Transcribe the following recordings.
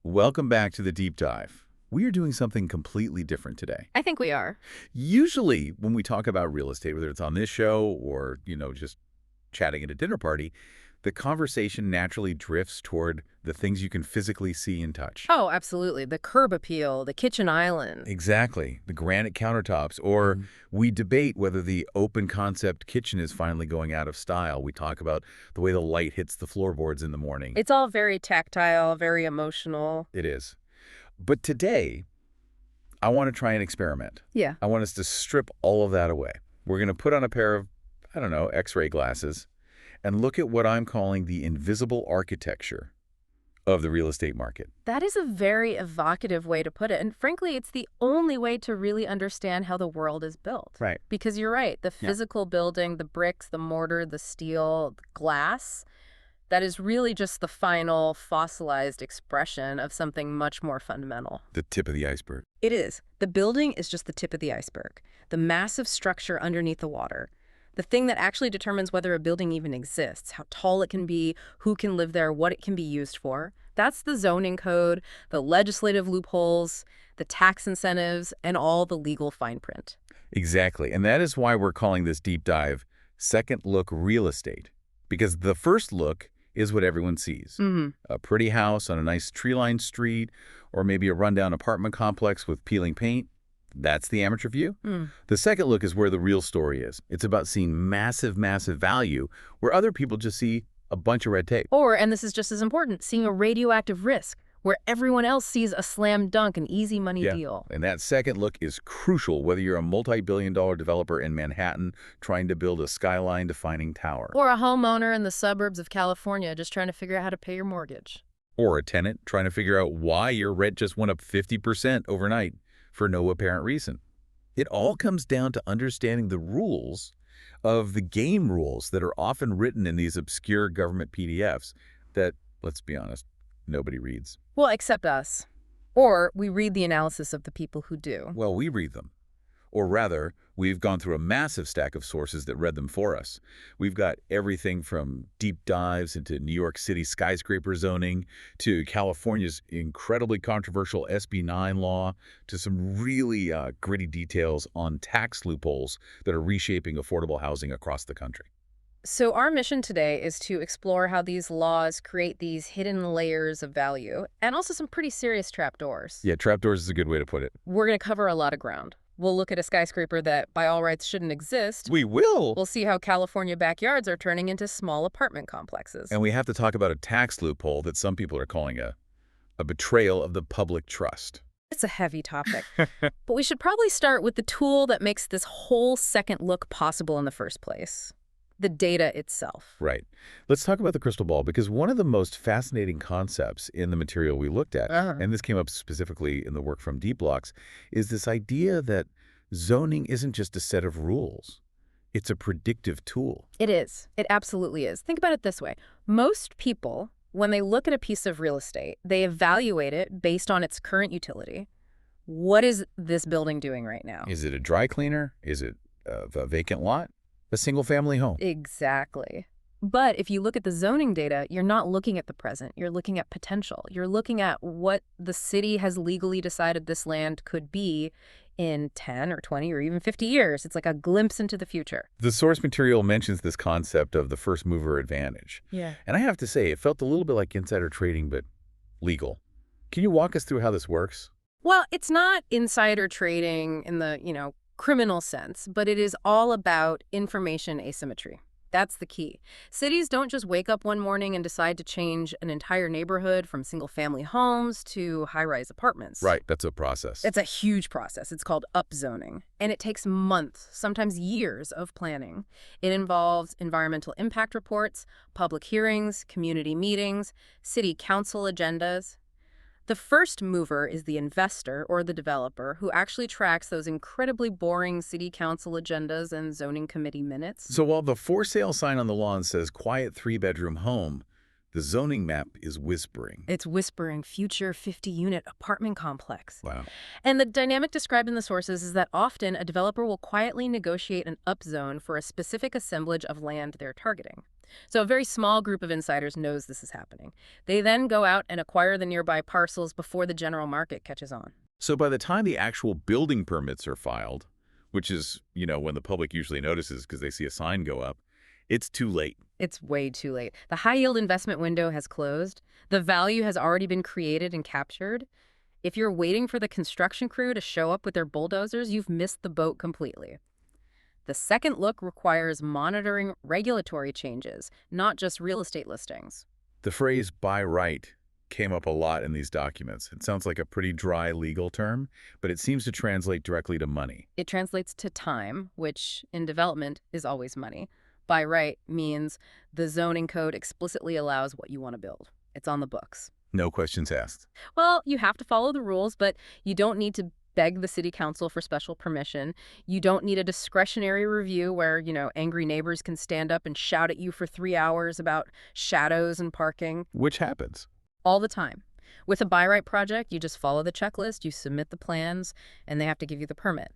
Welcome back to the deep dive. We are doing something completely different today. I think we are. Usually, when we talk about real estate, whether it's on this show or, just chatting at a dinner party, the conversation naturally drifts toward the things you can physically see and touch. Oh, absolutely. The curb appeal, the kitchen island. Exactly. The granite countertops. Or we debate whether the open concept kitchen is finally going out of style. We talk about the way the light hits the floorboards in the morning. It's all very tactile, very emotional. It is. But today, I want to try an experiment. Yeah. I want us to strip all of that away. We're going to put on a pair of, X-ray glasses and look at what I'm calling the invisible architecture of the real estate market. That is a very evocative way to put it. And frankly, it's the only way to really understand how the world is built. Right. Because you're right. The physical building, the bricks, the mortar, the steel, the glass, that is really just the final fossilized expression of something much more fundamental. The tip of the iceberg. It is. The building is just the tip of the iceberg. The massive structure underneath the water. The thing that actually determines whether a building even exists, how tall it can be, who can live there, what it can be used for. That's the zoning code, the legislative loopholes, the tax incentives, and all the legal fine print. Exactly. And that is why we're calling this deep dive Second Look Real Estate. Because the first look is what everyone sees. A pretty house on a nice tree-lined street, or maybe a rundown apartment complex with peeling paint. That's the amateur view. The second look is where the real story is. It's about seeing massive, massive value where other people just see a bunch of red tape. Or, and this is just as important, seeing a radioactive risk where everyone else sees a slam dunk, an easy money deal. And that second look is crucial whether you're a multi-billion-dollar developer in Manhattan trying to build a skyline-defining tower. Or a homeowner in the suburbs of California just trying to figure out how to pay your mortgage. Or a tenant trying to figure out why your rent just went up 50% overnight for no apparent reason. It all comes down to understanding the rules of the game rules that are often written in these obscure government PDFs that, let's be honest, nobody reads. Well, except us. Or we read the analysis of the people who do. Well, we read them. Or rather, we've gone through a massive stack of sources that read them for us. We've got everything from deep dives into New York City skyscraper zoning to California's incredibly controversial SB 9 law to some really gritty details on tax loopholes that are reshaping affordable housing across the country. So our mission today is to explore how these laws create these hidden layers of value and also some pretty serious trapdoors. Yeah, trapdoors is a good way to put it. We're going to cover a lot of ground. We'll look at a skyscraper that, by all rights, shouldn't exist. We will! We'll see how California backyards are turning into small apartment complexes. And we have to talk about a tax loophole that some people are calling a betrayal of the public trust. It's a heavy topic. But we should probably start with the tool that makes this whole second look possible in the first place. The data itself. Right. Let's talk about the crystal ball, because one of the most fascinating concepts in the material we looked at, and this came up specifically in the work from Deep Blocks, is this idea that zoning isn't just a set of rules. It's a predictive tool. It is. It absolutely is. Think about it this way. Most people, when they look at a piece of real estate, they evaluate it based on its current utility. What is this building doing right now? Is it a dry cleaner? Is it a vacant lot? A single-family home? Exactly. But if you look at the zoning data, you're not looking at the present. You're looking at potential. You're looking at what the city has legally decided this land could be in 10 or 20 or even 50 years. It's like a glimpse into the future. The source material mentions this concept of the first mover advantage. Yeah. And I have to say, it felt a little bit like insider trading, but legal. Can you walk us through how this works? Well, it's not insider trading in the, criminal sense, but it is all about information asymmetry. That's the key. Cities don't just wake up one morning and decide to change an entire neighborhood from single-family homes to high-rise apartments. Right, that's a process. It's a huge process. It's called upzoning, and it takes months, sometimes years of planning. It involves environmental impact reports, public hearings, community meetings, city council agendas. The first mover is the investor or the developer who actually tracks those incredibly boring city council agendas and zoning committee minutes. So while the for sale sign on the lawn says quiet 3-bedroom home, the zoning map is whispering. It's whispering future 50-unit apartment complex. Wow. And the dynamic described in the sources is that often a developer will quietly negotiate an upzone for a specific assemblage of land they're targeting. So a very small group of insiders knows this is happening. They then go out and acquire the nearby parcels before the general market catches on. So by the time the actual building permits are filed, which is, when the public usually notices because they see a sign go up, it's too late. It's way too late. The high-yield investment window has closed. The value has already been created and captured. If you're waiting for the construction crew to show up with their bulldozers, you've missed the boat completely. The second look requires monitoring regulatory changes, not just real estate listings. The phrase "by right" came up a lot in these documents. It sounds like a pretty dry legal term, but it seems to translate directly to money. It translates to time, which in development is always money. By right means the zoning code explicitly allows what you want to build. It's on the books. No questions asked. Well, you have to follow the rules, but you don't need to beg the city council for special permission. You don't need a discretionary review where, angry neighbors can stand up and shout at you for 3 hours about shadows and parking. Which happens. All the time. With a by right project, you just follow the checklist, you submit the plans, and they have to give you the permit.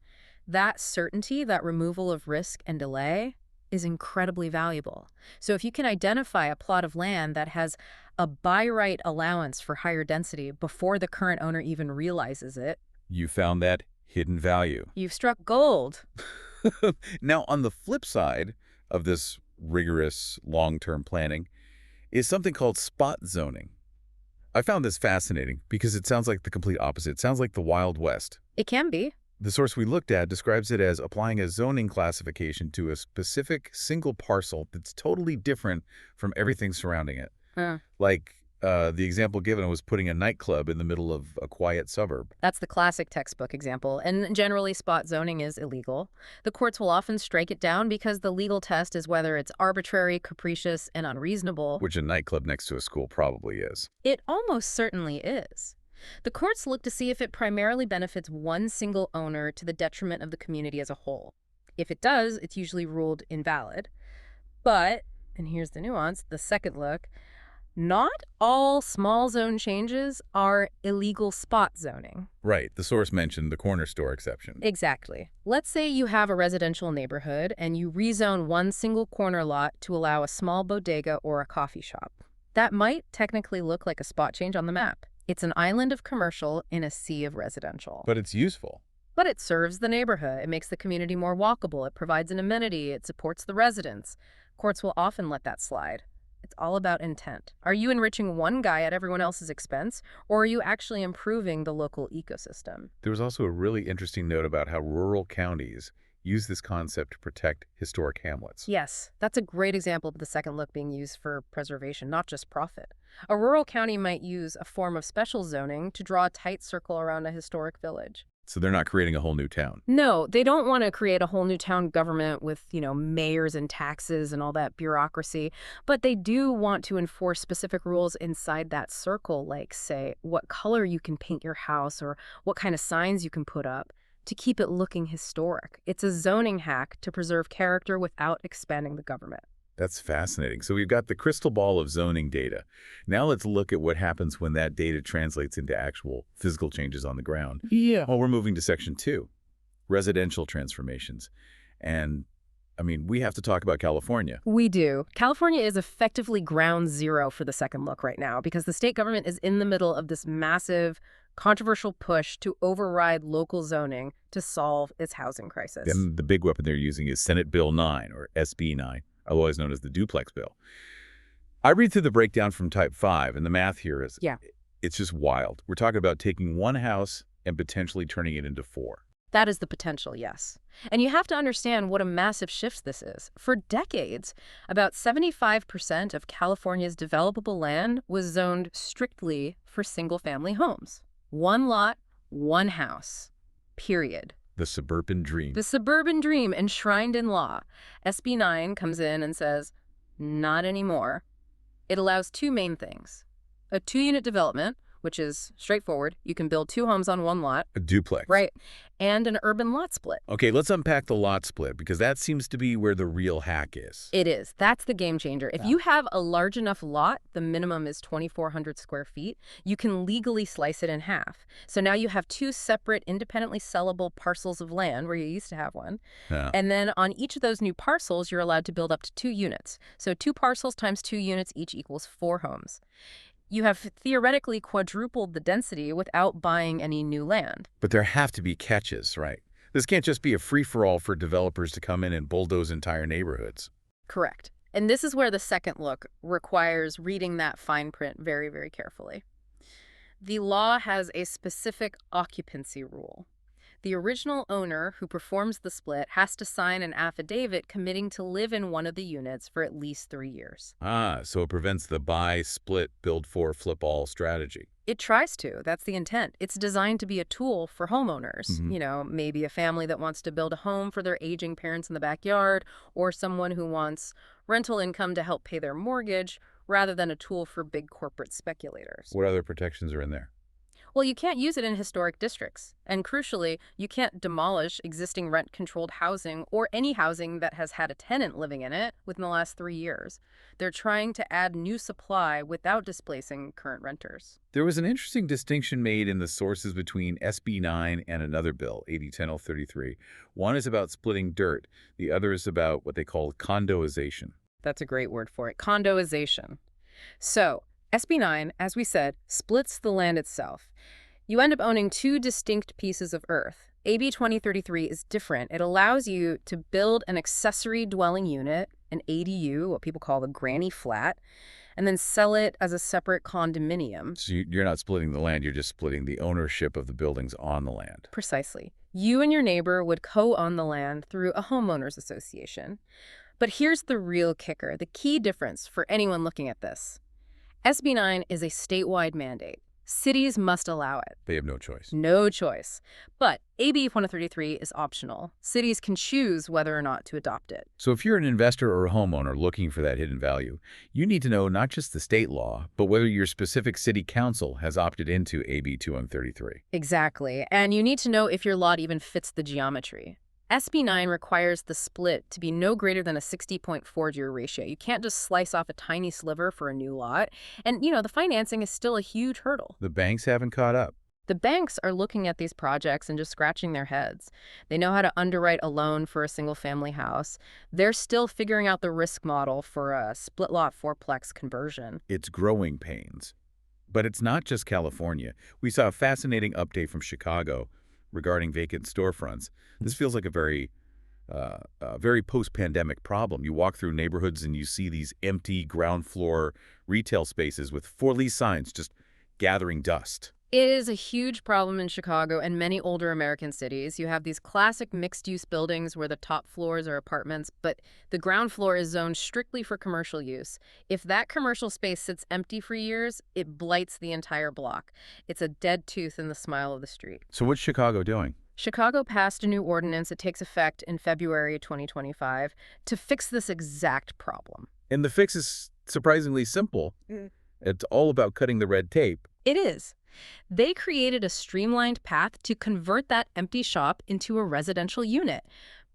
That certainty, that removal of risk and delay, is incredibly valuable. So if you can identify a plot of land that has a by right allowance for higher density before the current owner even realizes it, You found that hidden value. you've struck gold. Now, on the flip side of this rigorous long-term planning is something called spot zoning. I found this fascinating because it sounds like the complete opposite. It sounds like the Wild West. It can be. The source we looked at describes it as applying a zoning classification to a specific single parcel that's totally different from everything surrounding it. Like the example given was putting a nightclub in the middle of a quiet suburb. That's the classic textbook example, and generally spot zoning is illegal. The courts will often strike it down because the legal test is whether it's arbitrary, capricious, and unreasonable. Which a nightclub next to a school probably is. It almost certainly is. The courts look to see if it primarily benefits one single owner to the detriment of the community as a whole. If it does, it's usually ruled invalid. But, and here's the nuance, the second look, not all small zone changes are illegal spot zoning. Right. The source mentioned the corner store exception. Exactly. Let's say you have a residential neighborhood and you rezone one single corner lot to allow a small bodega or a coffee shop. That might technically look like a spot change on the map. It's an island of commercial in a sea of residential. But it's useful. But it serves the neighborhood. It makes the community more walkable. It provides an amenity. It supports the residents. Courts will often let that slide. It's all about intent. Are you enriching one guy at everyone else's expense, or are you actually improving the local ecosystem? There was also a really interesting note about how rural counties use this concept to protect historic hamlets. Yes, that's a great example of the second look being used for preservation, not just profit. A rural county might use a form of special zoning to draw a tight circle around a historic village. So they're not creating a whole new town. No, they don't want to create a whole new town government with, mayors and taxes and all that bureaucracy. But they do want to enforce specific rules inside that circle, like, say, what color you can paint your house or what kind of signs you can put up to keep it looking historic. It's a zoning hack to preserve character without expanding the government. That's fascinating. So we've got the crystal ball of zoning data. Now let's look at what happens when that data translates into actual physical changes on the ground. Yeah. Well, we're moving to Section 2, residential transformations. And, we have to talk about California. We do. California is effectively ground zero for the second look right now because the state government is in the middle of this massive, controversial push to override local zoning to solve its housing crisis. Then the big weapon they're using is Senate Bill 9, or SB 9. Otherwise known as the duplex bill. I read through the breakdown from Type 5, and the math here is, it's just wild. We're talking about taking one house and potentially turning it into 4. That is the potential, yes. And you have to understand what a massive shift this is. For decades, about 75% of California's developable land was zoned strictly for single-family homes. One lot, one house, period. The suburban dream. The suburban dream enshrined in law. SB 9 comes in and says, not anymore. It allows two main things. A 2-unit development, which is straightforward. You can build 2 homes on 1 lot. A duplex. Right. And an urban lot split. Okay, let's unpack the lot split, because that seems to be where the real hack is. It is. That's the game changer. If you have a large enough lot, the minimum is 2,400 square feet, you can legally slice it in half. So now you have 2 separate, independently sellable parcels of land where you used to have one. Yeah. And then on each of those new parcels, you're allowed to build up to 2 units. So 2 parcels times 2 units each equals 4 homes. You have theoretically quadrupled the density without buying any new land. But there have to be catches, right? This can't just be a free-for-all for developers to come in and bulldoze entire neighborhoods. Correct. And this is where the second look requires reading that fine print very, very carefully. The law has a specific occupancy rule. The original owner who performs the split has to sign an affidavit committing to live in one of the units for at least 3 years. So it prevents the buy, split, build for, flip all strategy. It tries to. That's the intent. It's designed to be a tool for homeowners. You know, maybe a family that wants to build a home for their aging parents in the backyard, or someone who wants rental income to help pay their mortgage, rather than a tool for big corporate speculators. What other protections are in there? Well, you can't use it in historic districts. And crucially, you can't demolish existing rent-controlled housing or any housing that has had a tenant living in it within the last 3 years. They're trying to add new supply without displacing current renters. There was an interesting distinction made in the sources between SB 9 and another bill, AB 10033. One is about splitting dirt. The other is about what they call condoization. That's a great word for it, condoization. So, SB 9, as we said, splits the land itself. You end up owning 2 distinct pieces of earth. AB 2033 is different. It allows you to build an accessory dwelling unit, an ADU, what people call the granny flat, and then sell it as a separate condominium. So you're not splitting the land, you're just splitting the ownership of the buildings on the land. Precisely. You and your neighbor would co-own the land through a homeowners association. But here's the real kicker, the key difference for anyone looking at this. SB 9 is a statewide mandate. Cities must allow it. They have no choice. No choice. But AB 133 is optional. Cities can choose whether or not to adopt it. So if you're an investor or a homeowner looking for that hidden value, you need to know not just the state law, but whether your specific city council has opted into AB 2133. Exactly. And you need to know if your lot even fits the geometry. SB 9 requires the split to be no greater than a 60.40 ratio. You can't just slice off a tiny sliver for a new lot. And, the financing is still a huge hurdle. The banks haven't caught up. The banks are looking at these projects and just scratching their heads. They know how to underwrite a loan for a single-family house. They're still figuring out the risk model for a split-lot fourplex conversion. It's growing pains. But it's not just California. We saw a fascinating update from Chicago regarding vacant storefronts. This feels like a very post-pandemic problem. You walk through neighborhoods and you see these empty ground floor retail spaces with for lease signs just gathering dust. It is a huge problem in Chicago and many older American cities. You have these classic mixed-use buildings where the top floors are apartments, but the ground floor is zoned strictly for commercial use. If that commercial space sits empty for years, it blights the entire block. It's a dead tooth in the smile of the street. So what's Chicago doing? Chicago passed a new ordinance that takes effect in February 2025 to fix this exact problem. And the fix is surprisingly simple. It's all about cutting the red tape. It is. They created a streamlined path to convert that empty shop into a residential unit.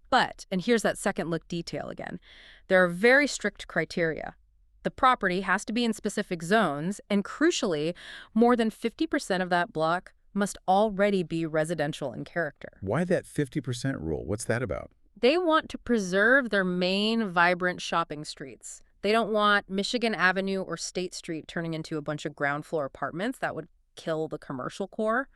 But, and here's that second look detail again, there are very strict criteria. The property has to be in specific zones, and crucially, more than 50% of that block must already be residential in character. Why that 50% rule? What's that about? They want to preserve their main vibrant shopping streets. They don't want Michigan Avenue or State Street turning into a bunch of ground floor apartments. That would kill the commercial core.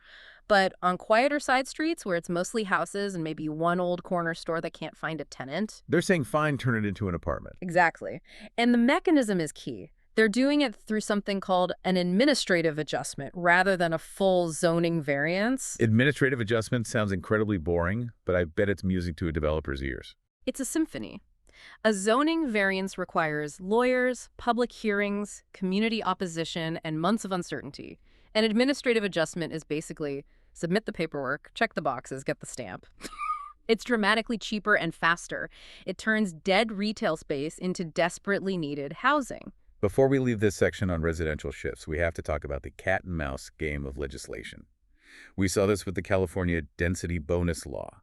But on quieter side streets where it's mostly houses and maybe one old corner store that can't find a tenant. They're saying, fine, turn it into an apartment. Exactly. And the mechanism is key. They're doing it through something called an administrative adjustment rather than a full zoning variance. Administrative adjustment sounds incredibly boring, but I bet it's music to a developer's ears. It's a symphony. A zoning variance requires lawyers, public hearings, community opposition, and months of uncertainty. An administrative adjustment is basically submit the paperwork, check the boxes, get the stamp. It's dramatically cheaper and faster. It turns dead retail space into desperately needed housing. Before we leave this section on residential shifts, we have to talk about the cat and mouse game of legislation. We saw this with the California density bonus law.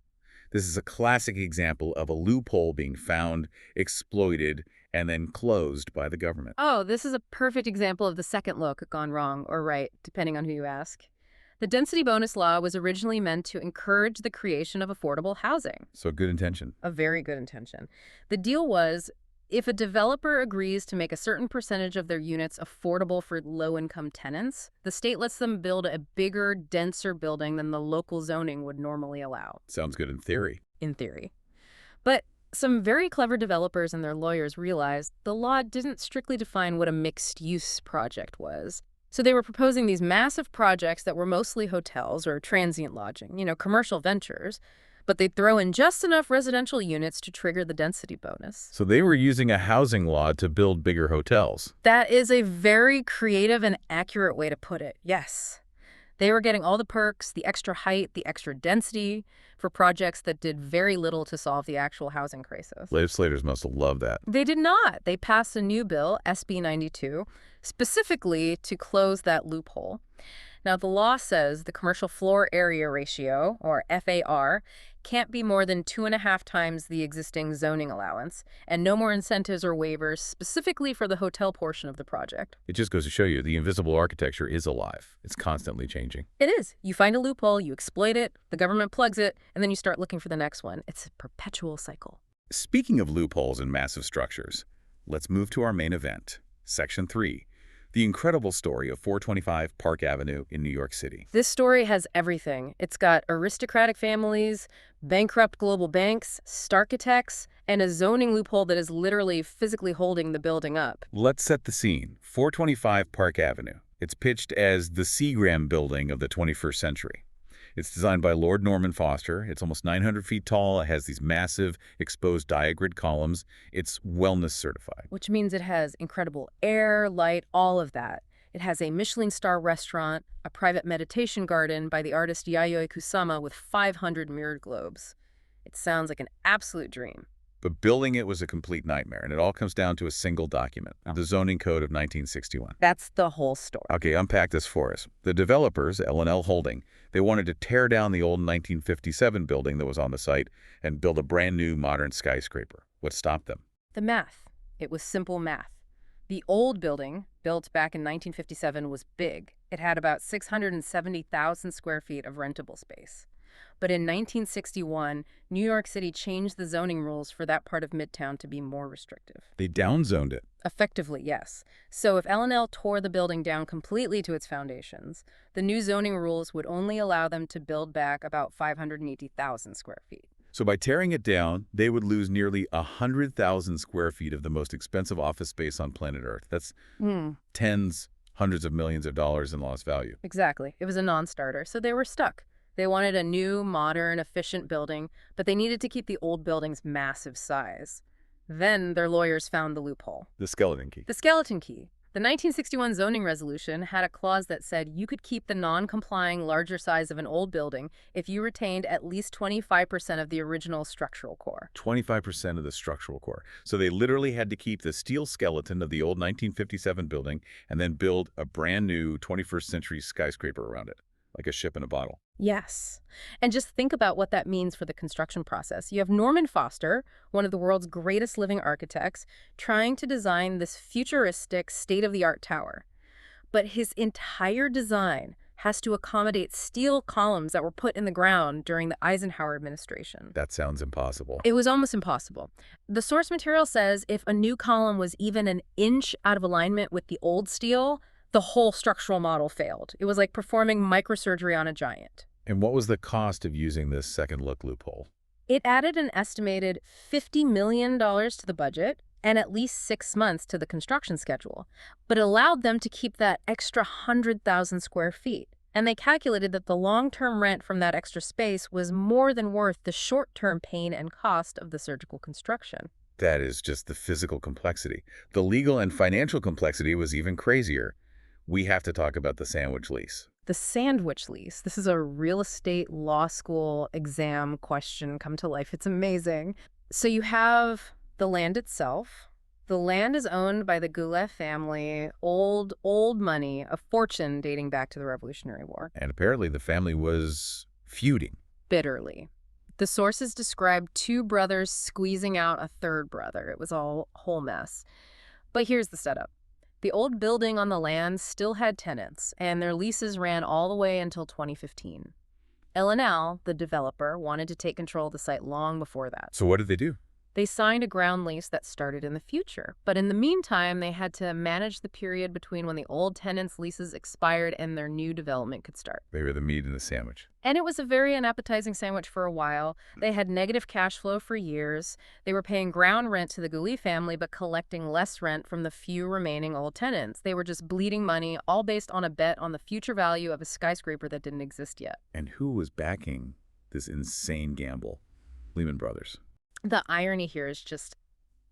This is a classic example of a loophole being found, exploited, and then closed by the government. Oh, this is a perfect example of the second look gone wrong or right, depending on who you ask. The density bonus law was originally meant to encourage the creation of affordable housing. So good intention. A very good intention. The deal was, if a developer agrees to make a certain percentage of their units affordable for low-income tenants, the state lets them build a bigger, denser building than the local zoning would normally allow. Sounds good in theory. In theory. But some very clever developers and their lawyers realized the law didn't strictly define what a mixed-use project was. So they were proposing these massive projects that were mostly hotels or transient lodging, commercial ventures, but they'd throw in just enough residential units to trigger the density bonus. So they were using a housing law to build bigger hotels. That is a very creative and accurate way to put it, yes. They were getting all the perks, the extra height, the extra density for projects that did very little to solve the actual housing crisis. Legislators must have loved that. They did not. They passed a new bill, SB 92, specifically to close that loophole. Now, the law says the commercial floor area ratio, or FAR, can't be more than 2.5 times the existing zoning allowance, and no more incentives or waivers specifically for the hotel portion of the project. It just goes to show you the invisible architecture is alive. It's constantly changing. It is. You find a loophole, you exploit it, the government plugs it, and then you start looking for the next one. It's a perpetual cycle. Speaking of loopholes and massive structures, let's move to our main event, Section 3. The incredible story of 425 Park Avenue in New York City. This story has everything. It's got aristocratic families, bankrupt global banks, starchitects, and a zoning loophole that is literally physically holding the building up. Let's set the scene. 425 Park Avenue. It's pitched as the Seagram building of the 21st century. It's designed by Lord Norman Foster. It's almost 900 feet tall. It has these massive exposed diagrid columns. It's wellness certified. Which means it has incredible air, light, all of that. It has a Michelin star restaurant, a private meditation garden by the artist Yayoi Kusama with 500 mirrored globes. It sounds like an absolute dream. But building it was a complete nightmare, and it all comes down to a single document, the Zoning Code of 1961. That's the whole story. Okay, unpack this for us. The developers, L&L Holding, they wanted to tear down the old 1957 building that was on the site and build a brand new modern skyscraper. What stopped them? The math. It was simple math. The old building, built back in 1957, was big. It had about 670,000 square feet of rentable space. But in 1961, New York City changed the zoning rules for that part of Midtown to be more restrictive. They downzoned it. Effectively, yes. So if L&L tore the building down completely to its foundations, the new zoning rules would only allow them to build back about 580,000 square feet. So by tearing it down, they would lose nearly 100,000 square feet of the most expensive office space on planet Earth. That's tens, hundreds of millions of dollars in lost value. Exactly. It was a non-starter, so they were stuck. They wanted a new, modern, efficient building, but they needed to keep the old building's massive size. Then their lawyers found the loophole. The skeleton key. The skeleton key. The 1961 zoning resolution had a clause that said you could keep the non-complying larger size of an old building if you retained at least 25% of the original structural core. 25% of the structural core. So they literally had to keep the steel skeleton of the old 1957 building and then build a brand new 21st century skyscraper around it, like a ship in a bottle. Yes. And just think about what that means for the construction process. You have Norman Foster, one of the world's greatest living architects, trying to design this futuristic, state-of-the-art tower. But his entire design has to accommodate steel columns that were put in the ground during the Eisenhower administration. That sounds impossible. It was almost impossible. The source material says if a new column was even an inch out of alignment with the old steel, the whole structural model failed. It was like performing microsurgery on a giant. And what was the cost of using this second look loophole? It added an estimated $50 million to the budget and at least 6 months to the construction schedule, but it allowed them to keep that extra 100,000 square feet. And they calculated that the long-term rent from that extra space was more than worth the short-term pain and cost of the surgical construction. That is just the physical complexity. The legal and financial complexity was even crazier. We have to talk about the sandwich lease. The sandwich lease. This is a real estate law school exam question come to life. It's amazing. So you have the land itself, The land is owned by the Goulet family, old money, a fortune dating back to the Revolutionary War. And apparently the family was feuding. Bitterly. The sources described two brothers squeezing out a third brother. It was all a whole mess. But here's the setup. The old building on the land still had tenants, and their leases ran all the way until 2015. L&L, the developer, wanted to take control of the site long before that. So what did they do? They signed a ground lease that started in the future. But in the meantime, they had to manage the period between when the old tenants' leases expired and their new development could start. They were the meat in the sandwich. And it was a very unappetizing sandwich for a while. They had negative cash flow for years. They were paying ground rent to the Goulet family, but collecting less rent from the few remaining old tenants. They were just bleeding money, all based on a bet on the future value of a skyscraper that didn't exist yet. And who was backing this insane gamble? Lehman Brothers. The irony here is just,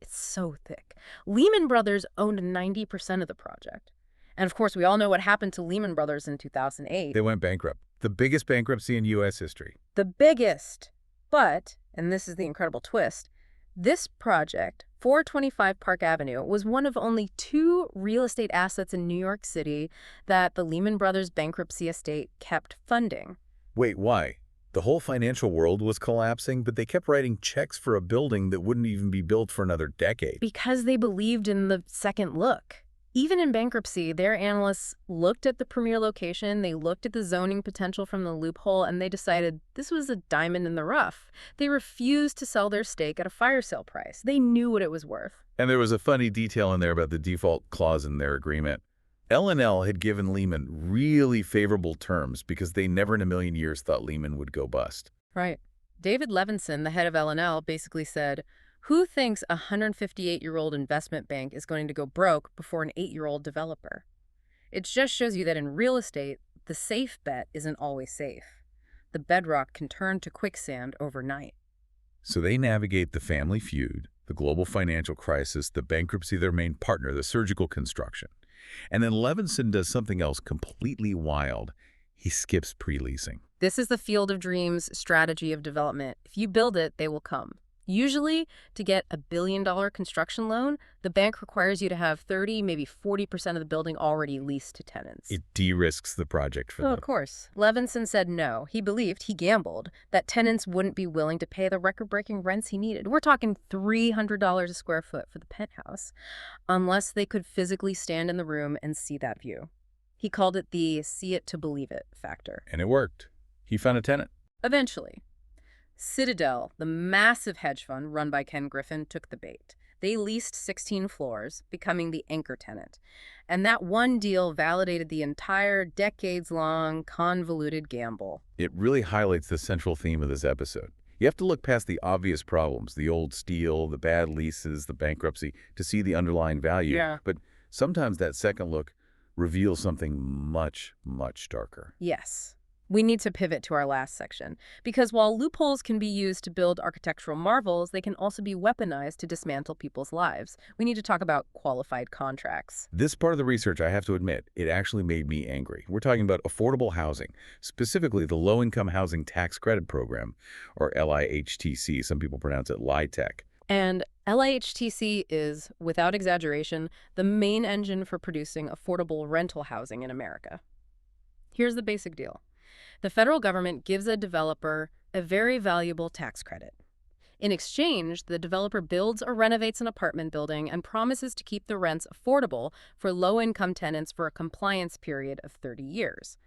it's so thick. Lehman Brothers owned 90% of the project. And of course, we all know what happened to Lehman Brothers in 2008. They went bankrupt. The biggest bankruptcy in U.S. history. The biggest. But, and this is the incredible twist, this project, 425 Park Avenue, was one of only 2 real estate assets in New York City that the Lehman Brothers bankruptcy estate kept funding. Wait, why? The whole financial world was collapsing, but they kept writing checks for a building that wouldn't even be built for another decade. Because they believed in the second look. Even in bankruptcy, their analysts looked at the premier location, they looked at the zoning potential from the loophole, and they decided this was a diamond in the rough. They refused to sell their stake at a fire sale price. They knew what it was worth. And there was a funny detail in there about the default clause in their agreement. L&L had given Lehman really favorable terms because they never in a million years thought Lehman would go bust. Right. David Levinson, the head of L&L, basically said, who thinks a 158-year-old investment bank is going to go broke before an 8-year-old developer? It just shows you that in real estate, the safe bet isn't always safe. The bedrock can turn to quicksand overnight. So they navigate the family feud, the global financial crisis, the bankruptcy of their main partner, the surgical construction. And then Levinson does something else completely wild. He skips pre-leasing. This is the field of dreams strategy of development. If you build it, they will come. Usually, to get a $1 billion construction loan, the bank requires you to have 30, maybe 40% of the building already leased to tenants. It de-risks the project for them. Of course. Levinson said no. He gambled, that tenants wouldn't be willing to pay the record-breaking rents he needed. We're talking $300 a square foot for the penthouse, unless they could physically stand in the room and see that view. He called it the see it to believe it factor. And it worked. He found a tenant. Eventually. Citadel, the massive hedge fund run by Ken Griffin, took the bait. They leased 16 floors, becoming the anchor tenant. And that one deal validated the entire decades-long convoluted gamble. It really highlights the central theme of this episode. You have to look past the obvious problems, the old steel, the bad leases, the bankruptcy, to see the underlying value. Yeah. But sometimes that second look reveals something much, much darker. Yes. We need to pivot to our last section, because while loopholes can be used to build architectural marvels, they can also be weaponized to dismantle people's lives. We need to talk about qualified contracts. This part of the research, I have to admit, it actually made me angry. We're talking about affordable housing, specifically the Low-Income Housing Tax Credit Program, or LIHTC. Some people pronounce it LIHTC. And LIHTC is, without exaggeration, the main engine for producing affordable rental housing in America. Here's the basic deal. The federal government gives a developer a very valuable tax credit. In exchange, the developer builds or renovates an apartment building and promises to keep the rents affordable for low-income tenants for a compliance period of 30 years.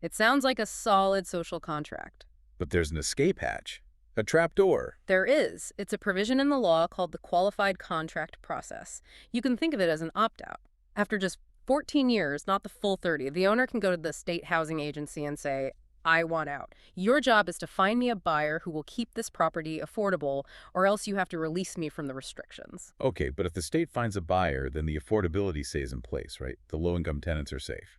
It sounds like a solid social contract. But there's an escape hatch, a trapdoor. There is. It's a provision in the law called the qualified contract process. You can think of it as an opt-out. After just 14 years, not the full 30, the owner can go to the state housing agency and say, I want out. Your job is to find me a buyer who will keep this property affordable, or else you have to release me from the restrictions. Okay, but if the state finds a buyer, then the affordability stays in place, right? The low-income tenants are safe.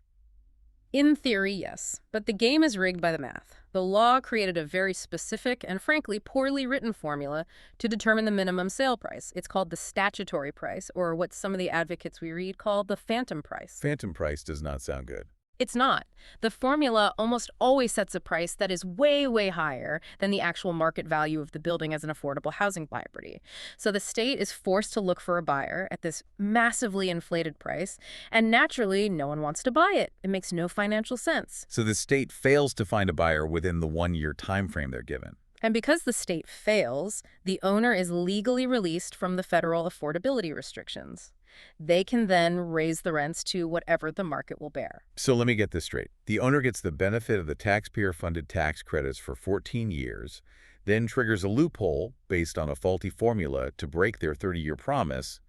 In theory, yes. But the game is rigged by the math. The law created a very specific and frankly poorly written formula to determine the minimum sale price. It's called the statutory price, or what some of the advocates we read call the phantom price. Phantom price does not sound good. It's not. The formula almost always sets a price that is way, way higher than the actual market value of the building as an affordable housing property. So the state is forced to look for a buyer at this massively inflated price, and naturally, no one wants to buy it. It makes no financial sense. So the state fails to find a buyer within the 1-year time frame they're given. And because the state fails, the owner is legally released from the federal affordability restrictions. They can then raise the rents to whatever the market will bear. So let me get this straight. The owner gets the benefit of the taxpayer-funded tax credits for 14 years, then triggers a loophole based on a faulty formula to break their 30-year promise,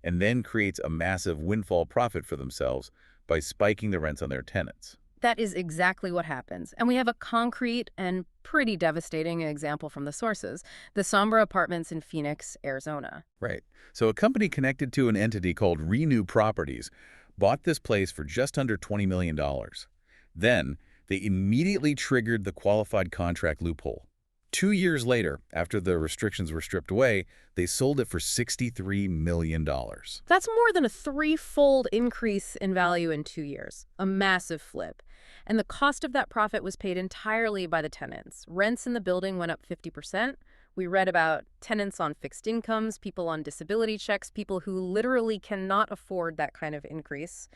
and then creates a massive windfall profit for themselves by spiking the rents on their tenants. That is exactly what happens. And we have a concrete and pretty devastating example from the sources, the Sombra Apartments in Phoenix, Arizona. Right. So a company connected to an entity called Renew Properties bought this place for just under $20 million. Then they immediately triggered the qualified contract loophole. 2 years later, after the restrictions were stripped away, they sold it for $63 million. That's more than a threefold increase in value in 2 years. A massive flip. And the cost of that profit was paid entirely by the tenants. Rents in the building went up 50%. We read about tenants on fixed incomes, people on disability checks, people who literally cannot afford that kind of increase.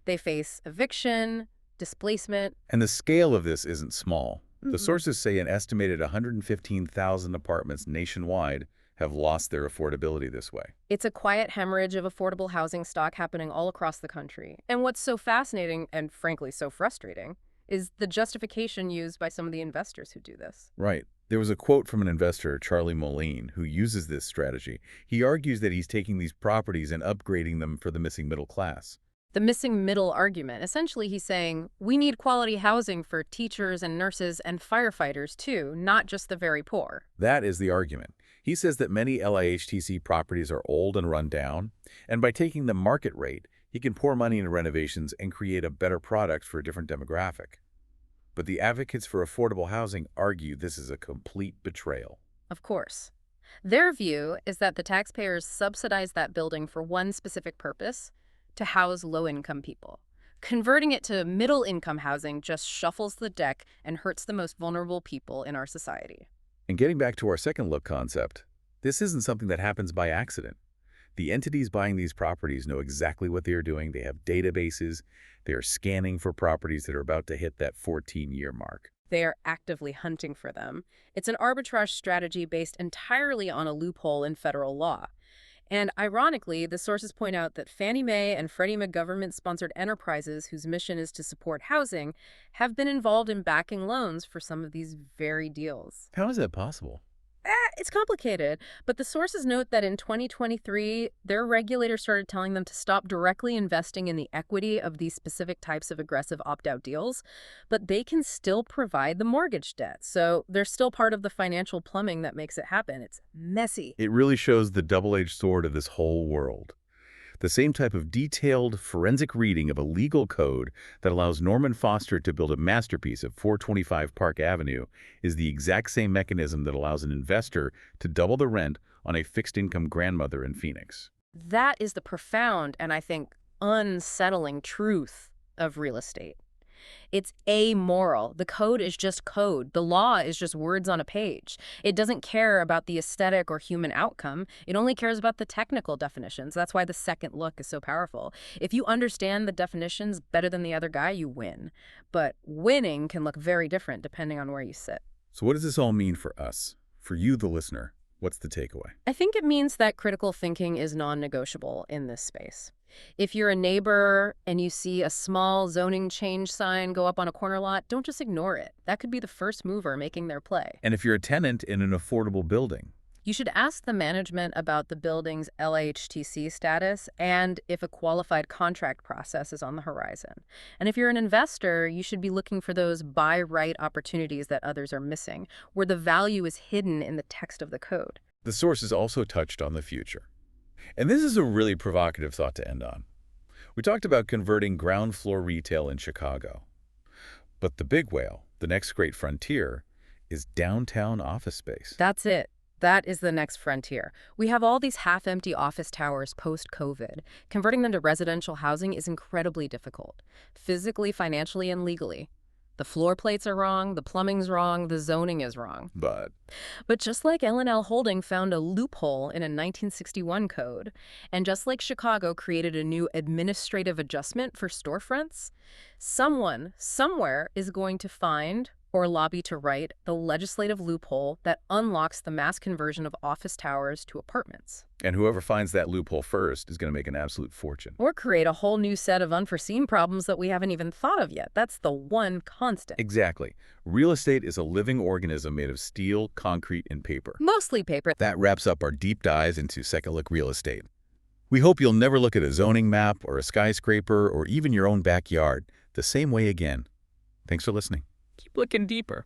They face eviction, displacement. And the scale of this isn't small. The sources say an estimated 115,000 apartments nationwide have lost their affordability this way. It's a quiet hemorrhage of affordable housing stock happening all across the country. And what's so fascinating, and frankly so frustrating, is the justification used by some of the investors who do this. Right. There was a quote from an investor, Charlie Moline, who uses this strategy. He argues that he's taking these properties and upgrading them for the missing middle class. The missing middle argument. Essentially, he's saying, we need quality housing for teachers and nurses and firefighters too, not just the very poor. That is the argument. He says that many LIHTC properties are old and run down, and by taking the market rate, he can pour money into renovations and create a better product for a different demographic. But the advocates for affordable housing argue this is a complete betrayal. Of course. Their view is that the taxpayers subsidize that building for one specific purpose, to house low-income people. Converting it to middle-income housing just shuffles the deck and hurts the most vulnerable people in our society. And getting back to our second look concept, this isn't something that happens by accident. The entities buying these properties know exactly what they are doing. They have databases. They are scanning for properties that are about to hit that 14-year mark. They are actively hunting for them. It's an arbitrage strategy based entirely on a loophole in federal law. And ironically, the sources point out that Fannie Mae and Freddie Mac government-sponsored enterprises whose mission is to support housing have been involved in backing loans for some of these very deals. How is that possible? It's complicated, but the sources note that in 2023, their regulator started telling them to stop directly investing in the equity of these specific types of aggressive opt-out deals, but they can still provide the mortgage debt. So they're still part of the financial plumbing that makes it happen. It's messy. It really shows the double-edged sword of this whole world. The same type of detailed, forensic reading of a legal code that allows Norman Foster to build a masterpiece of 425 Park Avenue is the exact same mechanism that allows an investor to double the rent on a fixed-income grandmother in Phoenix. That is the profound and, I think, unsettling truth of real estate. It's amoral. The code is just code. The law is just words on a page. It doesn't care about the aesthetic or human outcome. It only cares about the technical definitions. That's why the second look is so powerful. If you understand the definitions better than the other guy, you win. But winning can look very different depending on where you sit. So what does this all mean for us? For you, the listener, what's the takeaway? I think it means that critical thinking is non-negotiable in this space. If you're a neighbor and you see a small zoning change sign go up on a corner lot, don't just ignore it. That could be the first mover making their play. And if you're a tenant in an affordable building, you should ask the management about the building's LIHTC status and if a qualified contract process is on the horizon. And if you're an investor, you should be looking for those buy right opportunities that others are missing, where the value is hidden in the text of the code. the sources also touched on the future. And this is a really provocative thought to end on. We talked about converting ground floor retail in Chicago. But the big whale, the next great frontier, is downtown office space. That's it. That is the next frontier. We have all these half-empty office towers post-COVID. Converting them to residential housing is incredibly difficult, physically, financially, and legally. The floor plates are wrong, the plumbing's wrong, the zoning is wrong. But just like L&L Holding found a loophole in a 1961 code, and just like Chicago created a new administrative adjustment for storefronts, someone, somewhere, is going to find or lobby to write the legislative loophole that unlocks the mass conversion of office towers to apartments. And whoever finds that loophole first is going to make an absolute fortune. Or create a whole new set of unforeseen problems that we haven't even thought of yet. That's the one constant. Exactly. Real estate is a living organism made of steel, concrete, and paper. Mostly paper. That wraps up our deep dives into Second Look Real Estate. We hope you'll never look at a zoning map or a skyscraper or even your own backyard the same way again. Thanks for listening. Keep looking deeper.